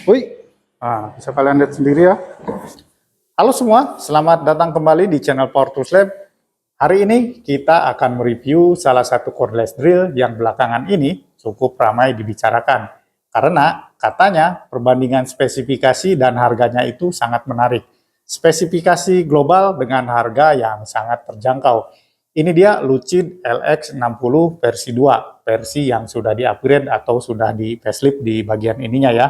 Wih, bisa kalian lihat sendiri ya. Halo semua, selamat datang kembali di channel Power Tools Lab. Hari ini kita akan mereview salah satu cordless drill yang belakangan ini cukup ramai dibicarakan. Karena katanya perbandingan spesifikasi dan harganya itu sangat menarik. Spesifikasi global dengan harga yang sangat terjangkau. Ini dia Lucid LX60 versi 2, versi yang sudah di-upgrade atau sudah di facelift di bagian ininya ya.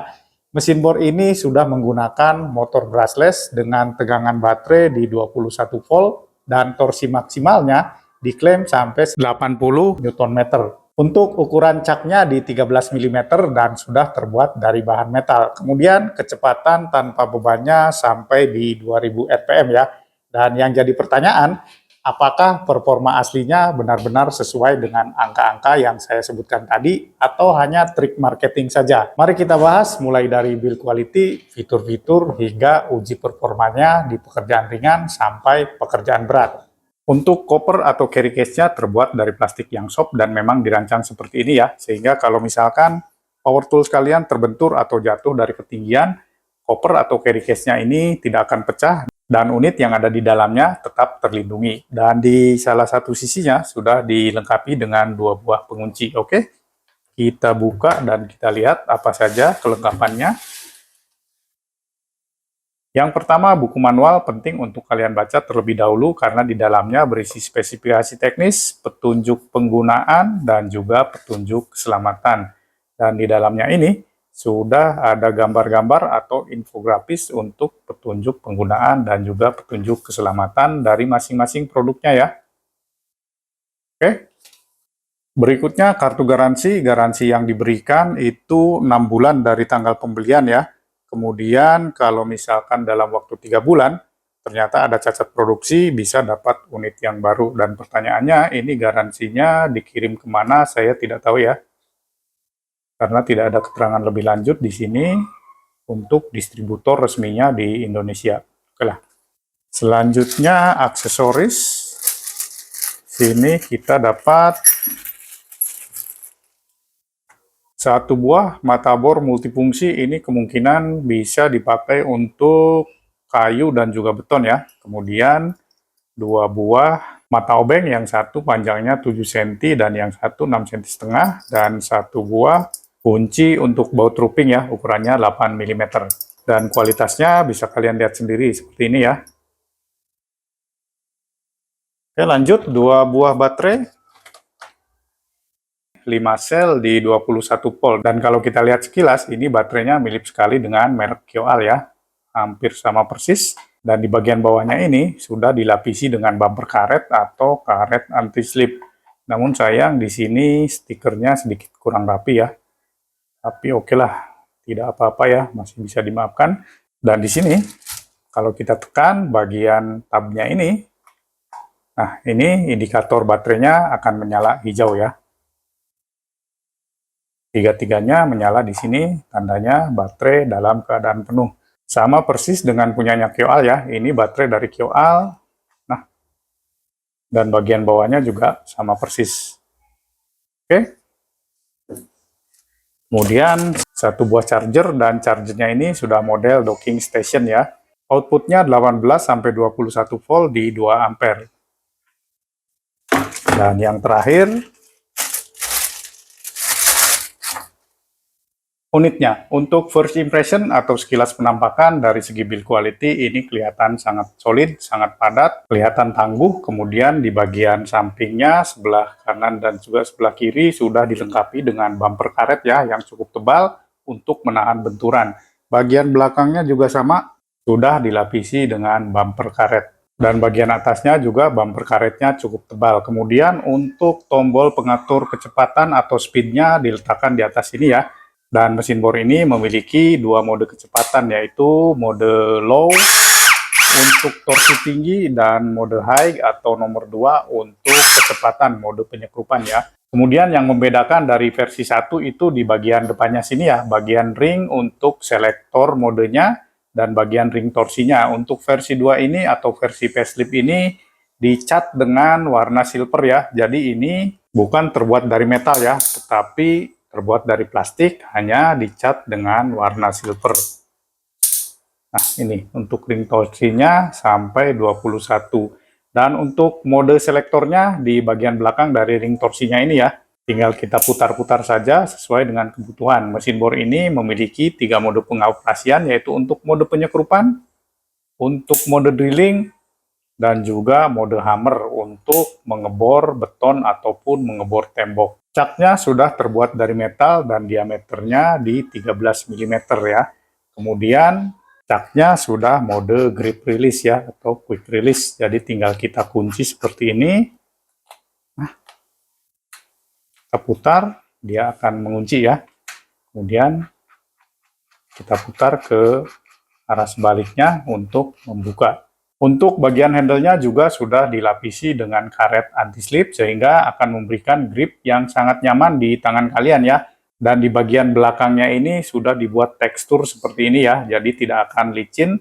Mesin bor ini sudah menggunakan motor brushless dengan tegangan baterai di 21 volt dan torsi maksimalnya diklaim sampai 80 Nm. Untuk ukuran caknya di 13 mm dan sudah terbuat dari bahan metal. Kemudian kecepatan tanpa bebannya sampai di 2000 rpm ya. Dan yang jadi pertanyaan, apakah performa aslinya benar-benar sesuai dengan angka-angka yang saya sebutkan tadi atau hanya trik marketing saja? Mari kita bahas mulai dari build quality, fitur-fitur, hingga uji performanya di pekerjaan ringan sampai pekerjaan berat. Untuk koper atau carry case-nya terbuat dari plastik yang soft dan memang dirancang seperti ini ya, sehingga kalau misalkan power tools kalian terbentur atau jatuh dari ketinggian, koper atau carry case-nya ini tidak akan pecah dan unit yang ada di dalamnya tetap terlindungi. Dan di salah satu sisinya sudah dilengkapi dengan 2 buah pengunci. Oke, kita buka dan kita lihat apa saja kelengkapannya. Yang pertama, buku manual penting untuk kalian baca terlebih dahulu karena di dalamnya berisi spesifikasi teknis, petunjuk penggunaan, dan juga petunjuk keselamatan. Dan di dalamnya ini sudah ada gambar-gambar atau infografis untuk petunjuk penggunaan dan juga petunjuk keselamatan dari masing-masing produknya ya. Oke. Berikutnya kartu garansi. Garansi yang diberikan itu 6 bulan dari tanggal pembelian ya. Kemudian kalau misalkan dalam waktu 3 bulan, ternyata ada cacat produksi, bisa dapat unit yang baru. Dan pertanyaannya, ini garansinya dikirim kemana, saya tidak tahu ya. Karena tidak ada keterangan lebih lanjut di sini untuk distributor resminya di Indonesia. Oke lah. Selanjutnya aksesoris. Sini kita dapat 1 buah mata bor multifungsi. Ini kemungkinan bisa dipakai untuk kayu dan juga beton ya. Kemudian 2 buah mata obeng, yang satu panjangnya 7 cm dan yang satu 6 cm setengah, dan 1 buah kunci untuk baut roofing ya, ukurannya 8 mm. Dan kualitasnya bisa kalian lihat sendiri seperti ini ya. Oke, lanjut 2 buah baterai 5 sel di 21 volt. Dan kalau kita lihat sekilas, ini baterainya mirip sekali dengan merek Kyoal ya. Hampir sama persis. Dan di bagian bawahnya ini sudah dilapisi dengan bumper karet atau karet anti-slip. Namun sayang di sini stikernya sedikit kurang rapi ya. Tapi oke lah, tidak apa-apa ya, masih bisa dimaafkan. Dan di sini, kalau kita tekan bagian tabnya ini, nah ini indikator baterainya akan menyala hijau ya. Tiga-tiganya menyala di sini, tandanya baterai dalam keadaan penuh. Sama persis dengan punyanya Kyoal ya, ini baterai dari Kyoal. Nah, dan bagian bawahnya juga sama persis. Oke. Kemudian 1 buah charger, dan chargernya ini sudah model docking station ya. Outputnya 18-21 volt di 2 ampere. Dan yang terakhir, unitnya. Untuk first impression atau sekilas penampakan dari segi build quality, ini kelihatan sangat solid, sangat padat, kelihatan tangguh. Kemudian di bagian sampingnya, sebelah kanan dan juga sebelah kiri sudah dilengkapi dengan bumper karet ya, yang cukup tebal untuk menahan benturan. Bagian belakangnya juga sama, sudah dilapisi dengan bumper karet. Dan bagian atasnya juga bumper karetnya cukup tebal. Kemudian untuk tombol pengatur kecepatan atau speednya diletakkan di atas ini ya. Dan mesin bor ini memiliki 2 mode kecepatan, yaitu mode low untuk torsi tinggi dan mode high atau nomor 2 untuk kecepatan, mode penyekrupan ya. Kemudian yang membedakan dari versi 1 itu di bagian depannya sini ya, bagian ring untuk selektor modenya dan bagian ring torsinya. Untuk versi 2 ini atau versi facelift ini dicat dengan warna silver ya. Jadi ini bukan terbuat dari metal ya, tetapi terbuat dari plastik, hanya dicat dengan warna silver. Nah, ini untuk ring torsinya sampai 21. Dan untuk mode selektornya di bagian belakang dari ring torsinya ini ya, tinggal kita putar-putar saja sesuai dengan kebutuhan. Mesin bor ini memiliki 3 mode pengoperasian, yaitu untuk mode penyekrupan, untuk mode drilling, dan juga mode hammer untuk mengebor beton ataupun mengebor tembok. Catnya sudah terbuat dari metal dan diameternya di 13 mm ya. Kemudian catnya sudah mode grip release ya, atau quick release. Jadi tinggal kita kunci seperti ini. Nah, kita putar, dia akan mengunci ya. Kemudian kita putar ke arah sebaliknya untuk membuka. Untuk bagian handle-nya juga sudah dilapisi dengan karet anti-slip sehingga akan memberikan grip yang sangat nyaman di tangan kalian ya. Dan di bagian belakangnya ini sudah dibuat tekstur seperti ini ya, jadi tidak akan licin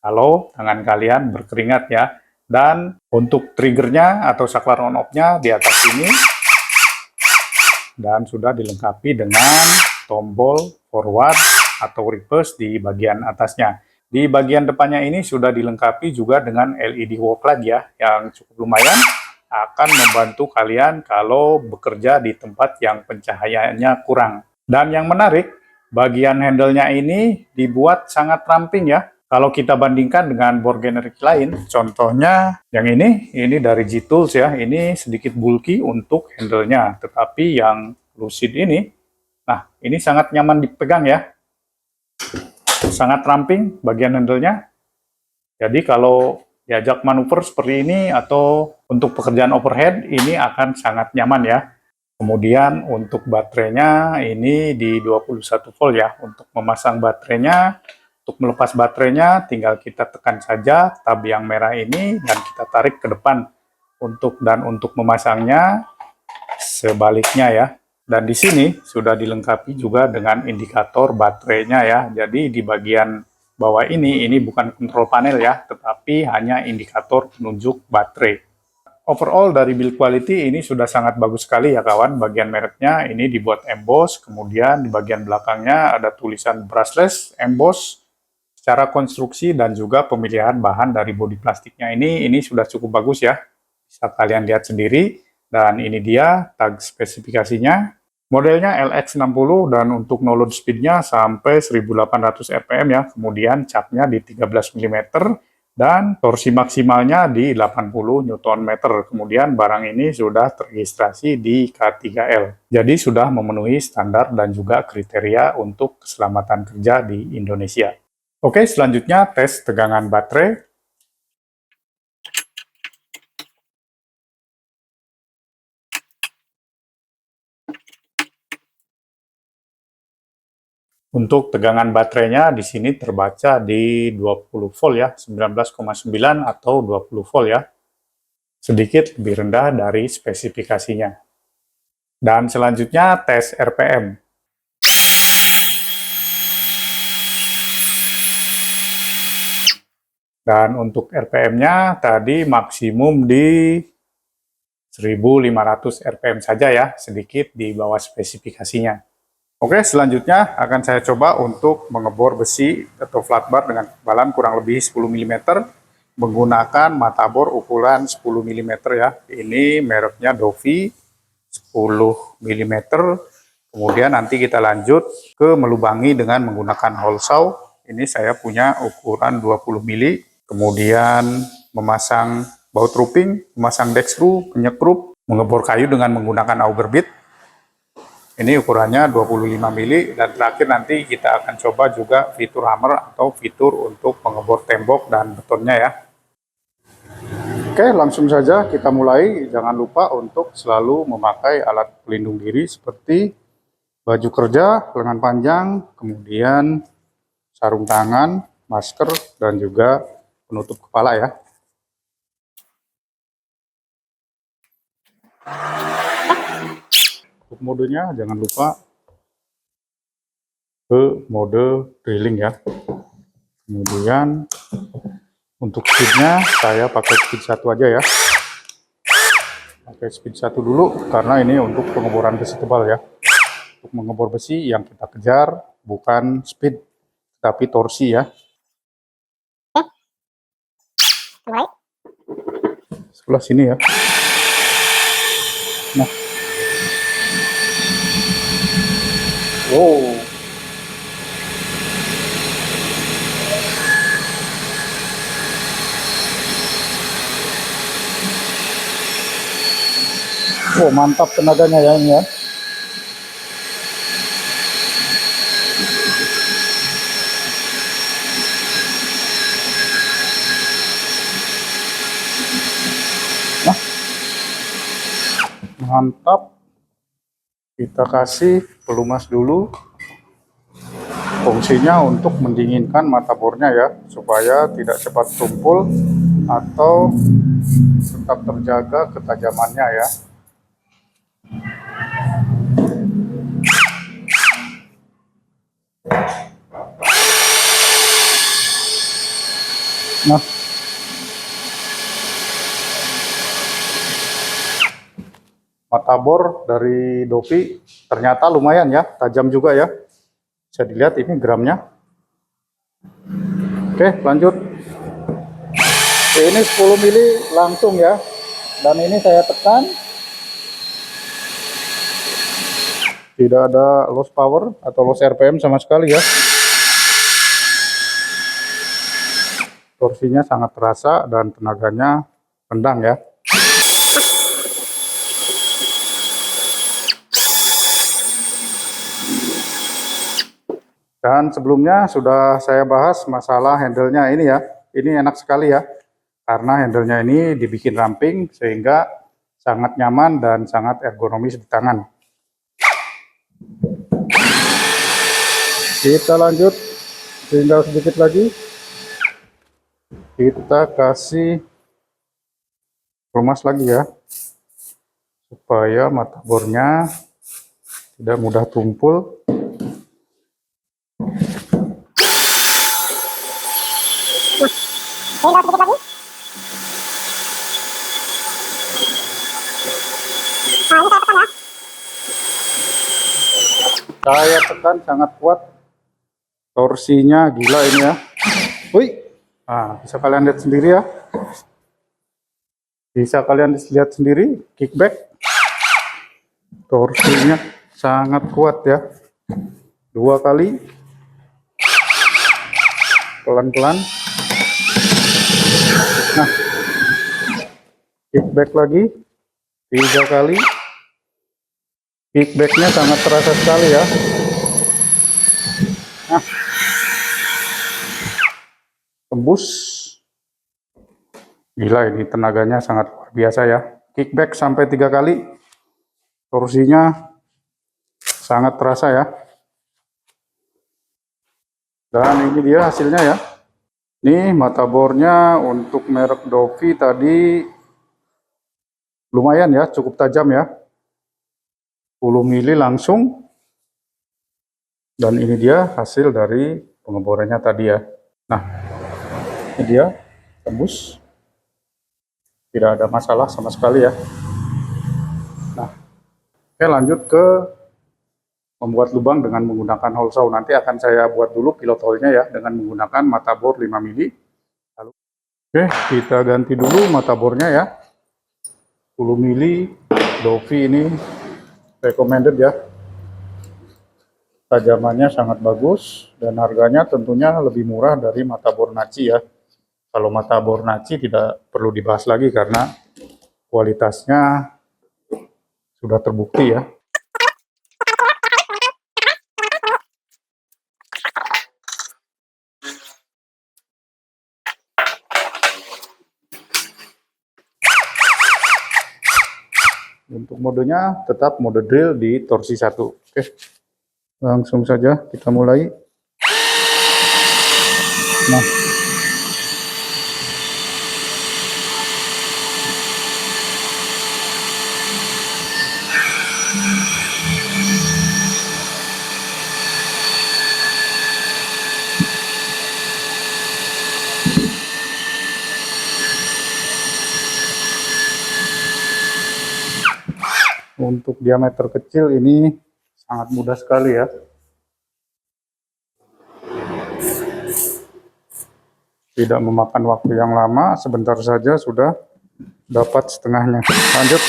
kalau tangan kalian berkeringat ya. Dan untuk triggernya atau saklar on-off-nya di atas sini, dan sudah dilengkapi dengan tombol forward atau reverse di bagian atasnya. Di bagian depannya ini sudah dilengkapi juga dengan LED walk light ya, yang cukup lumayan akan membantu kalian kalau bekerja di tempat yang pencahayaannya kurang. Dan yang menarik, bagian handle-nya ini dibuat sangat ramping ya. Kalau kita bandingkan dengan bor generik lain, contohnya yang ini dari G-Tools ya, ini sedikit bulky untuk handle-nya. Tetapi yang Lucid ini, nah ini sangat nyaman dipegang ya. Sangat ramping bagian handle-nya. Jadi kalau diajak manuver seperti ini atau untuk pekerjaan overhead, ini akan sangat nyaman ya. Kemudian untuk baterainya ini di 21 volt ya. Untuk memasang baterainya, untuk melepas baterainya tinggal kita tekan saja tab yang merah ini dan kita tarik ke depan. Untuk memasangnya sebaliknya ya. Dan di sini sudah dilengkapi juga dengan indikator baterainya ya. Jadi di bagian bawah ini bukan kontrol panel ya, tetapi hanya indikator penunjuk baterai. Overall dari build quality ini sudah sangat bagus sekali ya kawan. Bagian mereknya ini dibuat emboss, kemudian di bagian belakangnya ada tulisan brushless emboss. Secara konstruksi dan juga pemilihan bahan dari bodi plastiknya ini sudah cukup bagus ya. Bisa kalian lihat sendiri. Dan ini dia tag spesifikasinya. Modelnya LX60 dan untuk no load speednya sampai 1800 rpm ya. Kemudian capnya di 13 mm dan torsi maksimalnya di 80 Nm. Kemudian barang ini sudah terregistrasi di K3L. Jadi sudah memenuhi standar dan juga kriteria untuk keselamatan kerja di Indonesia. Oke, selanjutnya tes tegangan baterai. Untuk tegangan baterainya di sini terbaca di 20 volt ya, 19,9 atau 20 volt ya. Sedikit lebih rendah dari spesifikasinya. Dan selanjutnya tes RPM. Dan untuk RPM-nya tadi maksimum di 1500 RPM saja ya, sedikit di bawah spesifikasinya. Oke, selanjutnya akan saya coba untuk mengebor besi atau flat bar dengan ketebalan kurang lebih 10 mm menggunakan mata bor ukuran 10 mm ya. Ini mereknya Dovi 10 mm. Kemudian nanti kita lanjut ke melubangi dengan menggunakan hole saw. Ini saya punya ukuran 20 mm. Kemudian memasang baut roofing, memasang deck screw, penyekrup, mengebor kayu dengan menggunakan auger bit. Ini ukurannya 25 mili dan terakhir nanti kita akan coba juga fitur hammer atau fitur untuk mengebor tembok dan betonnya ya. Oke, langsung saja kita mulai. Jangan lupa untuk selalu memakai alat pelindung diri seperti baju kerja, lengan panjang, kemudian sarung tangan, masker, dan juga penutup kepala ya. Untuk modenya jangan lupa ke mode drilling ya. Kemudian untuk speednya saya pakai speed 1 aja ya. Pakai speed 1 dulu karena ini untuk pengeboran besi tebal ya. Untuk mengebor besi yang kita kejar bukan speed, tapi torsi ya. Mulai. Sebelah sini ya. Nah. Wow. Oh, mantap tenaganya ya ini ya. Nah, mantap. Kita kasih pelumas dulu. Fungsinya untuk mendinginkan mata bornya ya, supaya tidak cepat tumpul atau tetap terjaga ketajamannya ya. Nah, mata bor dari Dovi ternyata lumayan ya, tajam juga ya. Bisa dilihat ini gramnya. Oke, lanjut. Ini 10 mili langsung ya. Dan ini saya tekan. Tidak ada loss power atau loss RPM sama sekali ya. Torsinya sangat terasa dan tenaganya rendang ya. Dan sebelumnya sudah saya bahas masalah handle-nya ini ya. Ini enak sekali ya. Karena handle-nya ini dibikin ramping sehingga sangat nyaman dan sangat ergonomis di tangan. Kita lanjut, tinggal sedikit lagi. Kita kasih pelumas lagi ya. Supaya mata bornya tidak mudah tumpul. Tinggal sedikit lagi. Nah, ini saya tekan ya. Saya tekan sangat kuat. Torsinya gila ini ya. Wih. Nah, bisa kalian lihat sendiri ya. Bisa kalian lihat sendiri kickback. Torsinya sangat kuat ya. 2 kali. Pelan-pelan. Nah, kickback lagi 3 kali. Kickbacknya sangat terasa sekali ya. Nah, tembus. Gila ini tenaganya sangat luar biasa ya. Kickback sampai 3 kali. Torsinya sangat terasa ya. Dan ini dia hasilnya ya. Nih mata bornya untuk merek Dovi tadi lumayan ya, cukup tajam ya. 10 mili langsung. Dan ini dia hasil dari pengeborannya tadi ya. Nah, ini dia tembus. Tidak ada masalah sama sekali ya. Nah, oke lanjut ke membuat lubang dengan menggunakan hole saw. Nanti akan saya buat dulu pilot hole-nya ya dengan menggunakan mata bor 5 mili. Lalu, oke, kita ganti dulu mata bornya ya. 10 mili Dovi ini recommended ya. Tajamannya sangat bagus dan harganya tentunya lebih murah dari mata bor Naci ya. Kalau mata bor Naci tidak perlu dibahas lagi karena kualitasnya sudah terbukti ya. Untuk modenya tetap mode drill di torsi 1. Oke. Langsung saja kita mulai. Nah, untuk diameter kecil ini Sangat mudah sekali ya. Tidak memakan waktu yang lama, sebentar saja sudah dapat setengahnya. Lanjut.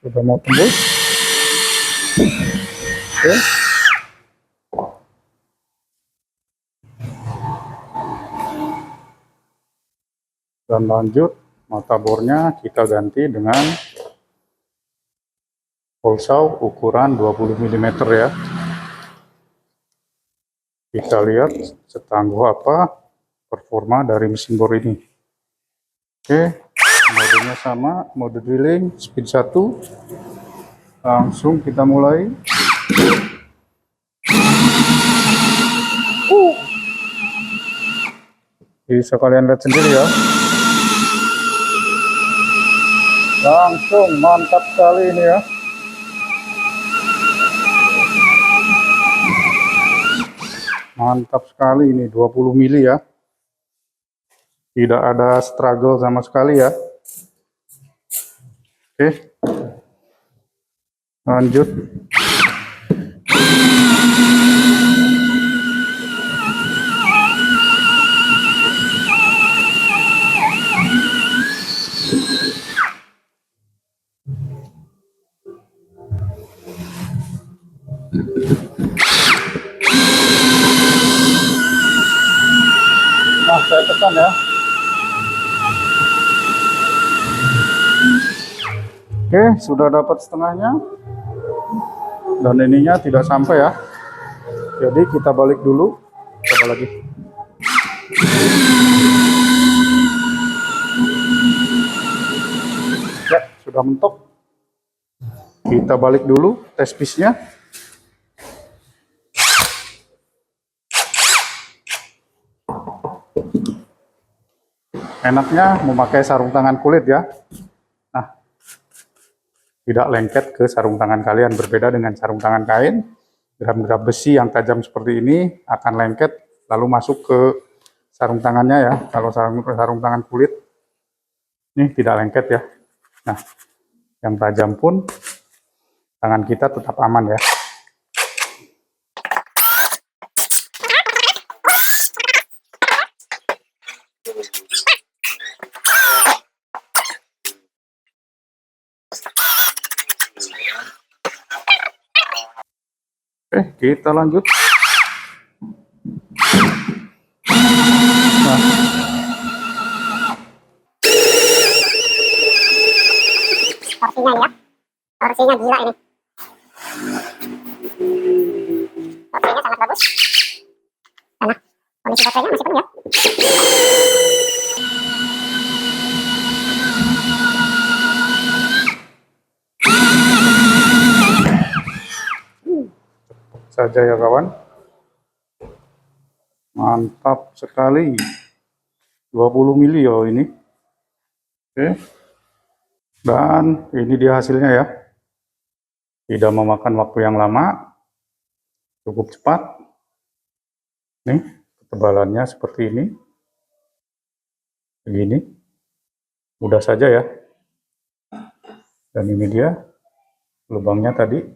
Sudah mau tembus. Oke. Dan lanjut, mata bornya kita ganti dengan hole saw ukuran 20 mm ya. Kita lihat setangguh apa performa dari mesin bor ini. Oke, modenya sama, mode drilling, speed 1. Langsung kita mulai. Bisa kalian lihat sendiri ya. Langsung mantap sekali ini ya. Mantap sekali ini 20 mili ya. Tidak ada struggle sama sekali ya. Oke. Lanjut. Nah, saya tekan ya. Oke, sudah dapat setengahnya. Dan ininya tidak sampai ya. Jadi kita balik dulu. Coba lagi. Ya, sudah mentok. Kita balik dulu tes piece-nya. Enaknya memakai sarung tangan kulit ya. Nah, tidak lengket ke sarung tangan kalian. Berbeda dengan sarung tangan kain, geram-geram besi yang tajam seperti ini akan lengket lalu masuk ke sarung tangannya ya. Kalau sarung tangan kulit ini tidak lengket ya. Nah, yang tajam pun tangan kita tetap aman ya. Oke, kita lanjut. Nah. Torsinya ini ya. Torsinya gila ini. Torsinya sangat bagus. Karena kondisi baterainya masih penuh ya. Saja ya kawan. Mantap sekali. 20 mili ya ini. Oke. Dan ini dia hasilnya ya. Tidak memakan waktu yang lama. Cukup cepat. Nih, ketebalannya seperti ini. Begini. Mudah saja ya. Dan ini dia lubangnya tadi.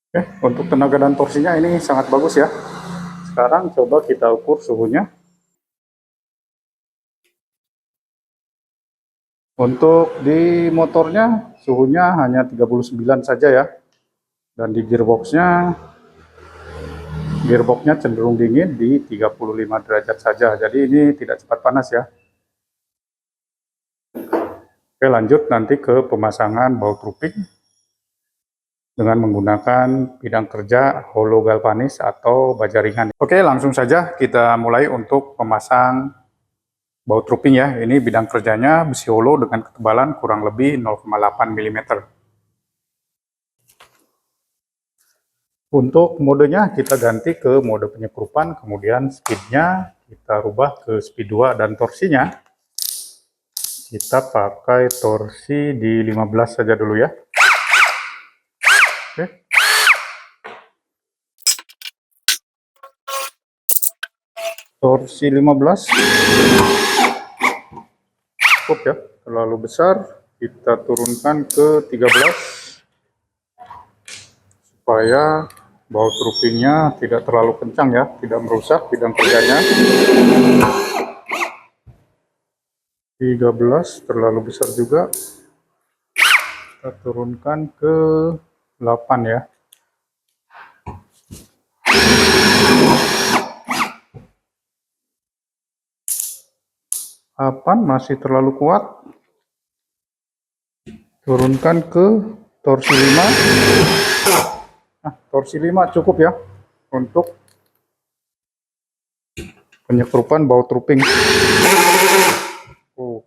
Oke, untuk tenaga dan torsinya ini sangat bagus ya. Sekarang coba kita ukur suhunya. Untuk di motornya suhunya hanya 39 saja ya. Dan di gearboxnya cenderung dingin di 35 derajat saja. Jadi ini tidak cepat panas ya. Oke, lanjut nanti ke pemasangan baut looping dengan menggunakan bidang kerja hollow galvanis atau baja ringan. Oke, langsung saja kita mulai untuk pemasang baut looping ya. Ini bidang kerjanya besi hollow dengan ketebalan kurang lebih 0,8 mm. Untuk modenya kita ganti ke mode penyekrupan, kemudian speednya kita rubah ke speed 2 dan torsinya kita pakai torsi di 15 saja dulu ya. Oke. torsi 15. Cukup ya, terlalu besar. Kita turunkan ke 13 supaya baut roofingnya tidak terlalu kencang ya, tidak merusak bidang kerjanya. 13 terlalu besar juga. Kita turunkan ke 8 ya. Masih terlalu kuat. Turunkan ke torsi 5. Nah, torsi 5 cukup ya untuk penyekrupan baut roofing.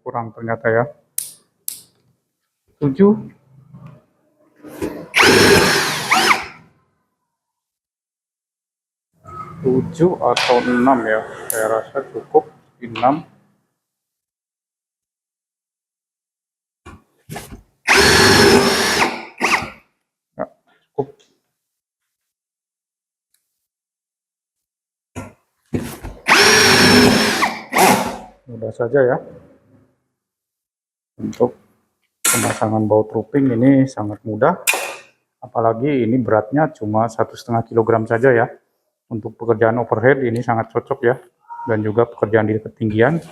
Kurang ternyata ya. 7. 7 atau 6 ya. Saya rasa cukup 6. Ya, cukup. Mudah saja ya. Untuk pemasangan baut roofing ini sangat mudah. Apalagi ini beratnya cuma 1,5 kg saja ya. Untuk pekerjaan overhead ini sangat cocok ya. Dan juga pekerjaan di ketinggian.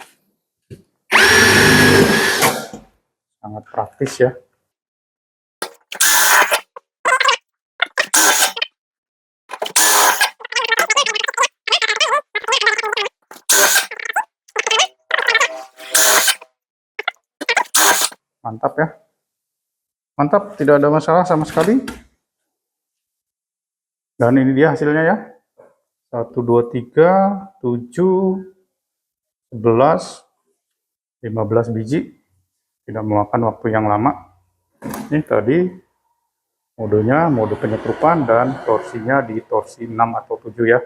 Sangat praktis ya. Mantap ya. Mantap, tidak ada masalah sama sekali. Dan ini dia hasilnya ya. 1, 2, 3, 7, 11, 15 biji. Tidak memakan waktu yang lama. Ini tadi modenya, mode penyekrupan dan torsinya di torsi 6 atau 7 ya.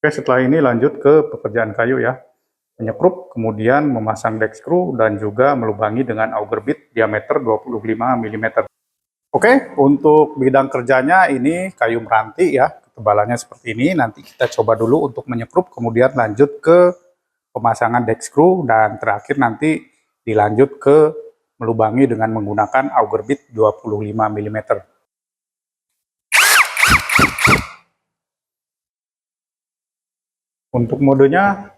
Oke, setelah ini lanjut ke pekerjaan kayu ya. Menyekrup, kemudian memasang deck screw dan juga melubangi dengan auger bit diameter 25 mm. Oke, untuk bidang kerjanya ini kayu meranti ya, ketebalannya seperti ini. Nanti kita coba dulu untuk menyekrup, kemudian lanjut ke pemasangan deck screw dan terakhir nanti dilanjut ke melubangi dengan menggunakan auger bit 25 mm. Untuk modenya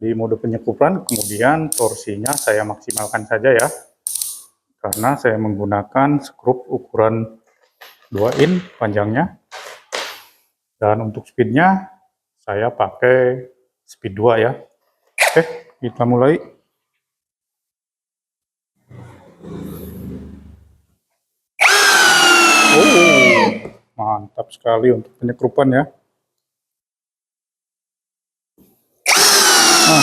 di mode penyekrupan, kemudian torsinya saya maksimalkan saja ya, karena saya menggunakan skrup ukuran 2 in panjangnya. Dan untuk speednya saya pakai speed 2 ya. Oke, kita mulai. Mantap sekali untuk penyekrupan ya. Nah,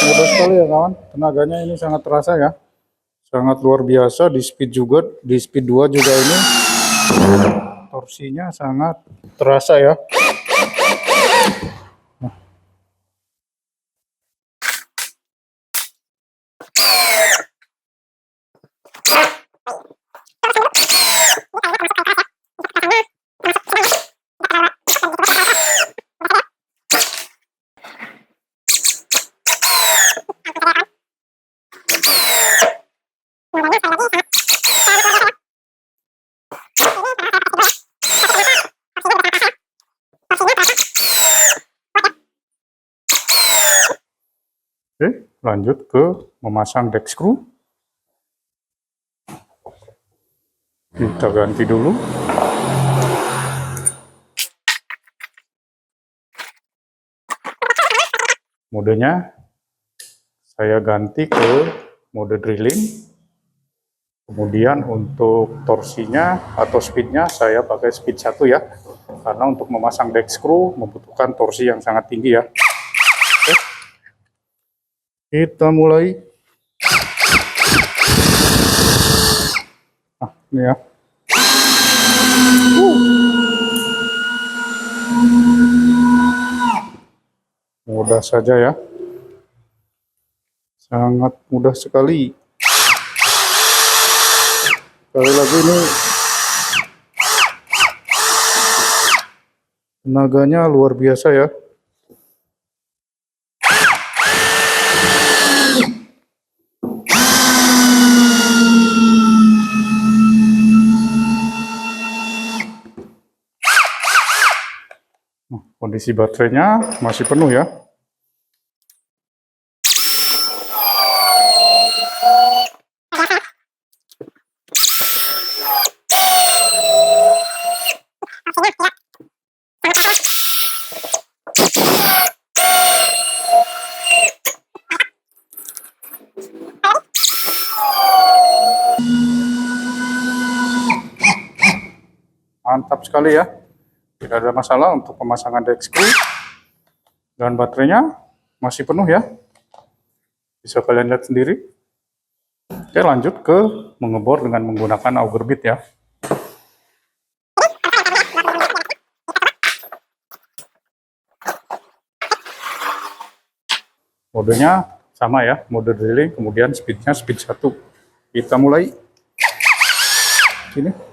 mudah sekali ya kawan, tenaganya ini sangat terasa ya. Sangat luar biasa, di speed 2 juga ini torsinya sangat terasa ya. Oke, lanjut ke memasang deck screw. Kita ganti dulu. Modenya saya ganti ke mode drilling. Kemudian untuk torsinya atau speednya saya pakai speed 1 ya. Karena untuk memasang deck screw membutuhkan torsi yang sangat tinggi ya. Oke. Kita mulai. Nah, ini ya. Mudah saja ya. Sangat mudah sekali. Sekali lagi ini tenaganya luar biasa ya. Kondisi baterainya masih penuh ya. Mantap sekali ya. Tidak ada masalah untuk pemasangan deck screw. Dan baterainya masih penuh ya. Bisa kalian lihat sendiri. Oke, lanjut ke mengebor dengan menggunakan auger bit ya. Modenya sama ya, mode drilling, kemudian speednya speed 1. Kita mulai. Sini.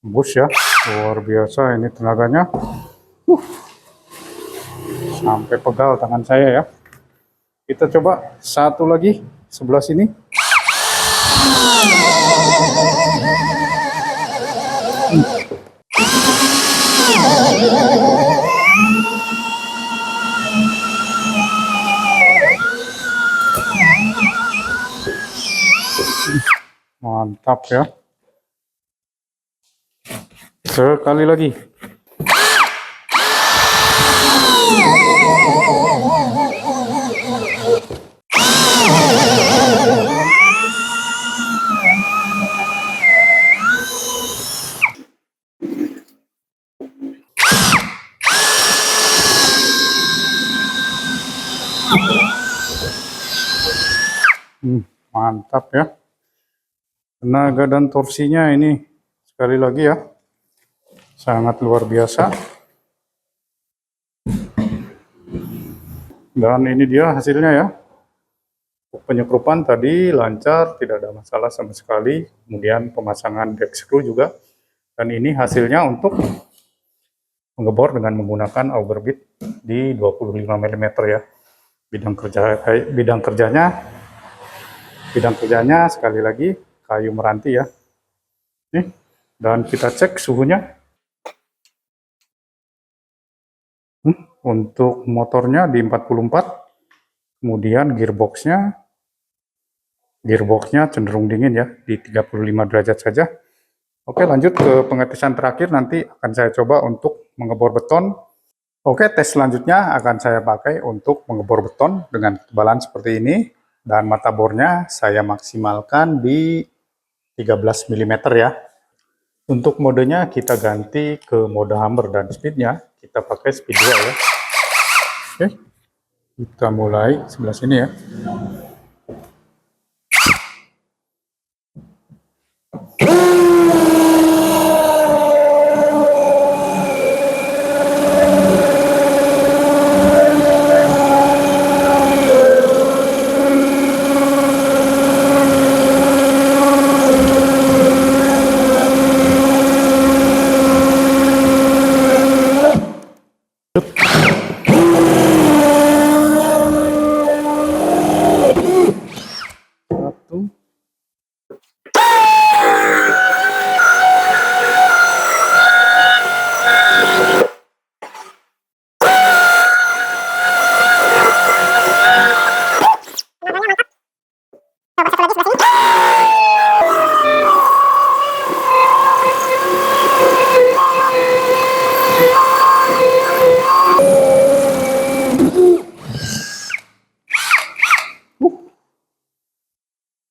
Tembus ya, luar biasa ini tenaganya. Sampai pegal tangan saya ya. Kita coba satu lagi sebelah sini. Mantap ya. Sekali lagi. Mantap ya. Tenaga dan torsinya ini sekali lagi ya. Sangat luar biasa. Dan ini dia hasilnya ya. Penyekrupan tadi lancar, tidak ada masalah sama sekali. Kemudian pemasangan deck screw juga. Dan ini hasilnya untuk mengebor dengan menggunakan auger bit di 25 mm ya. Bidang kerjanya sekali lagi kayu meranti ya. Nih, dan kita cek suhunya. Untuk motornya di 44, kemudian gearboxnya cenderung dingin ya, di 35 derajat saja. Oke, lanjut ke pengetesan terakhir, nanti akan saya coba untuk mengebor beton. Oke, tes selanjutnya akan saya pakai untuk mengebor beton dengan ketebalan seperti ini, dan mata bornya saya maksimalkan di 13 mm ya. Untuk modenya kita ganti ke mode hammer dan speednya kita pakai speed 2 ya. Oke, kita mulai sebelah sini ya.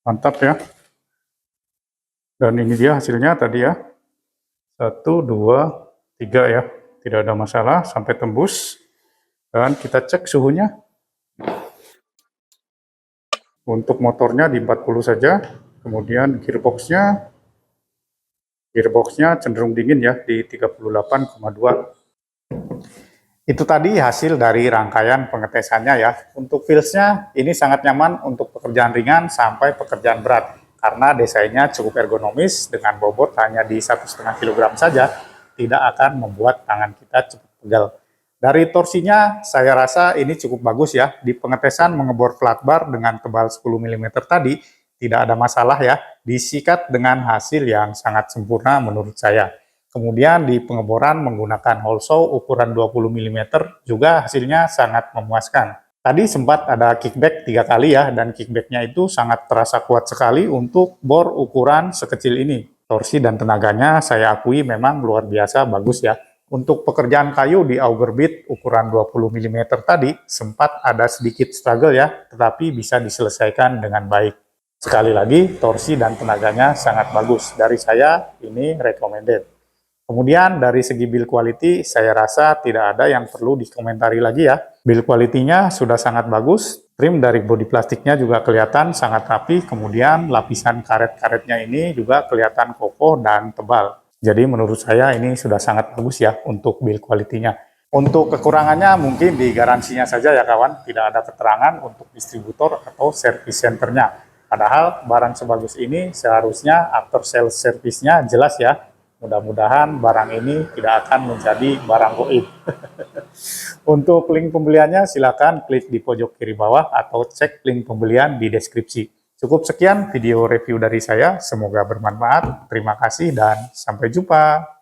Mantap ya. Dan ini dia hasilnya tadi ya. 1, 2, 3 ya. Tidak ada masalah sampai tembus. Dan kita cek suhunya. Untuk motornya di 40 saja. Kemudian gearboxnya cenderung dingin ya, di 38,2. Itu tadi hasil dari rangkaian pengetesannya ya. Untuk feels-nya ini sangat nyaman untuk pekerjaan ringan sampai pekerjaan berat. karena desainnya cukup ergonomis dengan bobot hanya di 1,5 kg saja, tidak akan membuat tangan kita cepat pegal. Dari torsinya saya rasa ini cukup bagus ya. Di pengetesan mengebor flat bar dengan tebal 10 mm tadi tidak ada masalah ya. Disikat dengan hasil yang sangat sempurna menurut saya. Kemudian di pengeboran menggunakan hole saw ukuran 20 mm juga hasilnya sangat memuaskan. Tadi sempat ada kickback 3 kali ya, dan kickbacknya itu sangat terasa kuat sekali untuk bor ukuran sekecil ini. Torsi dan tenaganya saya akui memang luar biasa bagus ya. Untuk pekerjaan kayu di auger bit ukuran 20 mm tadi sempat ada sedikit struggle ya, tetapi bisa diselesaikan dengan baik. Sekali lagi, torsi dan tenaganya sangat bagus. Dari saya, ini recommended. Kemudian dari segi build quality, saya rasa tidak ada yang perlu dikomentari lagi ya. Build quality-nya sudah sangat bagus, trim dari bodi plastiknya juga kelihatan sangat rapi, kemudian lapisan karet-karetnya ini juga kelihatan kokoh dan tebal. Jadi menurut saya ini sudah sangat bagus ya untuk build quality-nya. Untuk kekurangannya mungkin di garansinya saja ya kawan, tidak ada keterangan untuk distributor atau service center-nya. Padahal barang sebagus ini seharusnya after sales service-nya jelas ya. Mudah-mudahan barang ini tidak akan menjadi barang goib. Untuk link pembeliannya silakan klik di pojok kiri bawah atau cek link pembelian di deskripsi. Cukup sekian video review dari saya, semoga bermanfaat. Terima kasih dan sampai jumpa.